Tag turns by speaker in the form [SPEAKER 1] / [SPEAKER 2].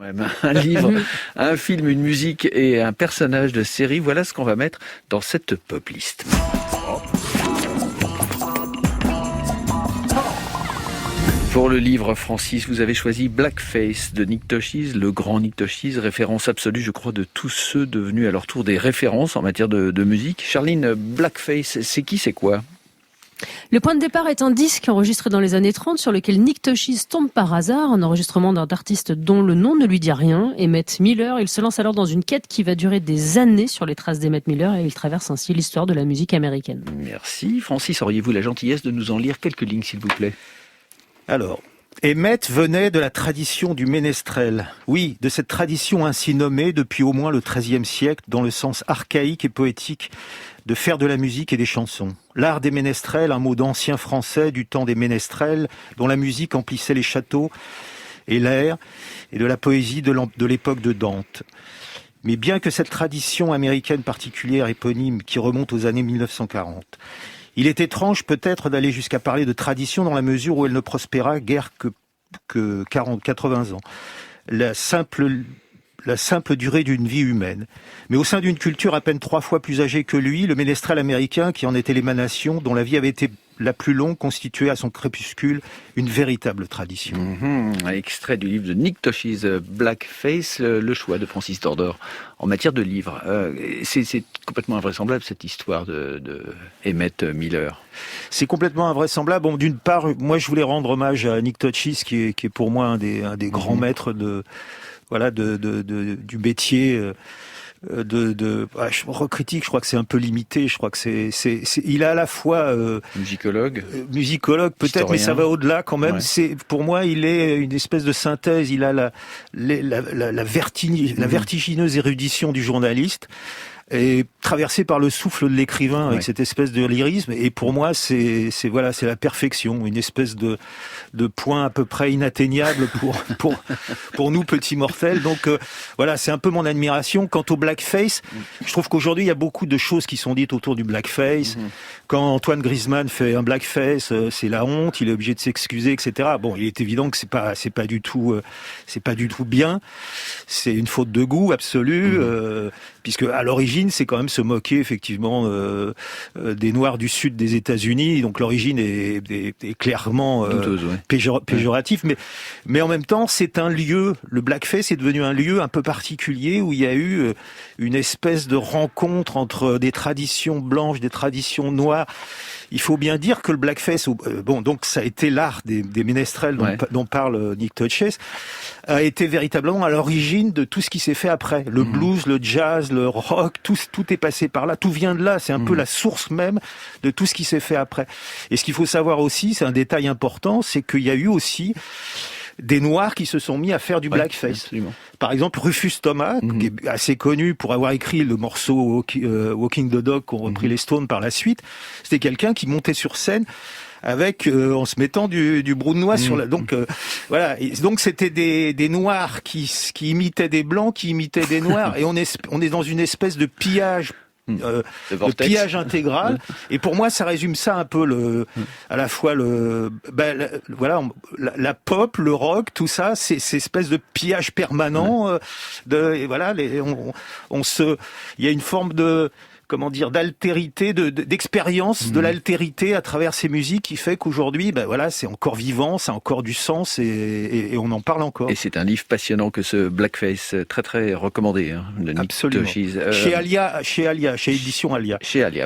[SPEAKER 1] Ouais, ben, un livre, un film, une musique et un personnage de série, voilà ce qu'on va mettre dans cette pop list. Pour le livre, Francis, vous avez choisi Blackface de Nick Tosches, le grand Nick Tosches, référence absolue, je crois, de tous ceux devenus à leur tour des références en matière de musique. Charline, Blackface, c'est qui, c'est quoi ?
[SPEAKER 2] Le point de départ est un disque enregistré dans les années 30 sur lequel Nick Tosches tombe par hasard, un enregistrement d'un artiste dont le nom ne lui dit rien, Emmett Miller. Il se lance alors dans une quête qui va durer des années sur les traces d'Emmett Miller et il traverse ainsi l'histoire de la musique américaine.
[SPEAKER 1] Merci. Francis, auriez-vous la gentillesse de nous en lire quelques lignes, s'il vous plaît ?
[SPEAKER 3] Alors, Emmett venait de la tradition du ménestrel. Oui, de cette tradition ainsi nommée depuis au moins le XIIIe siècle, dans le sens archaïque et poétique de faire de la musique et des chansons. L'art des ménestrels, un mot d'ancien français du temps des ménestrels, dont la musique emplissait les châteaux et l'air, et de la poésie de l'époque de Dante. Mais bien que cette tradition américaine particulière éponyme qui remonte aux années 1940, il est étrange peut-être d'aller jusqu'à parler de tradition dans la mesure où elle ne prospéra guère que 80 ans. La simple durée d'une vie humaine. Mais au sein d'une culture à peine 3 fois plus âgée que lui, le ménestrel américain, qui en était l'émanation, dont la vie avait été la plus longue, constituait à son crépuscule une véritable tradition.
[SPEAKER 1] Extrait du livre de Nick Tosches, Blackface, le choix de Francis Tordor en matière de livres. C'est complètement invraisemblable cette histoire de Emmett Miller.
[SPEAKER 3] C'est complètement invraisemblable. Bon, d'une part, moi je voulais rendre hommage à Nick Tosches, qui est pour moi un des grands maîtres du métier. Je recritique, je crois que c'est un peu limité, je crois que il est à la fois
[SPEAKER 1] musicologue
[SPEAKER 3] peut-être, historien. Mais ça va au-delà quand même. Ouais. Pour moi, il est une espèce de synthèse. Il a la vertigineuse érudition du journaliste, et traversé par le souffle de l'écrivain avec cette espèce de lyrisme. Et pour moi, c'est la perfection, une espèce de point à peu près inatteignable pour nous petits mortels. Donc c'est un peu mon admiration. Quant au blackface, je trouve qu'aujourd'hui il y a beaucoup de choses qui sont dites autour du blackface. Quand Antoine Griezmann fait un blackface, c'est la honte, il est obligé de s'excuser, etc. Bon, il est évident que c'est pas du tout bien. C'est une faute de goût absolue, puisque à l'origine, c'est quand même se moquer effectivement des Noirs du sud des États-Unis. Donc l'origine est clairement péjoratif, mais en même temps, c'est un lieu. Le blackface est devenu un lieu un peu particulier où il y a eu une espèce de rencontre entre des traditions blanches, des traditions noires. Il faut bien dire que le blackface, donc ça a été l'art des ménestrels dont parle Nick Tosches, a été véritablement à l'origine de tout ce qui s'est fait après. Le blues, le jazz, le rock, tout est passé par là. Tout vient de là. C'est un peu la source même de tout ce qui s'est fait après. Et ce qu'il faut savoir aussi, c'est un détail important, c'est qu'il y a eu aussi des Noirs qui se sont mis à faire du blackface. Absolument. Par exemple, Rufus Thomas, qui est assez connu pour avoir écrit le morceau Walking the Dog qu'ont repris les Stones par la suite. C'était quelqu'un qui montait sur scène avec en se mettant du brou de noix sur la. Donc Et donc c'était des Noirs qui imitaient des Blancs, qui imitaient des Noirs, et on est dans une espèce de pillage. Le pillage intégral, et pour moi ça résume ça un peu à la fois la pop, le rock, tout ça, c'est espèce de pillage permanent. Il y a une forme de d'altérité, d'expérience de l'altérité à travers ces musiques qui fait qu'aujourd'hui, c'est encore vivant, ça a encore du sens et on en parle encore.
[SPEAKER 1] Et c'est un livre passionnant que ce Blackface, très très recommandé, de Nick Tosches.
[SPEAKER 3] Chez Alia, chez Édition Alia.
[SPEAKER 1] Chez Alia.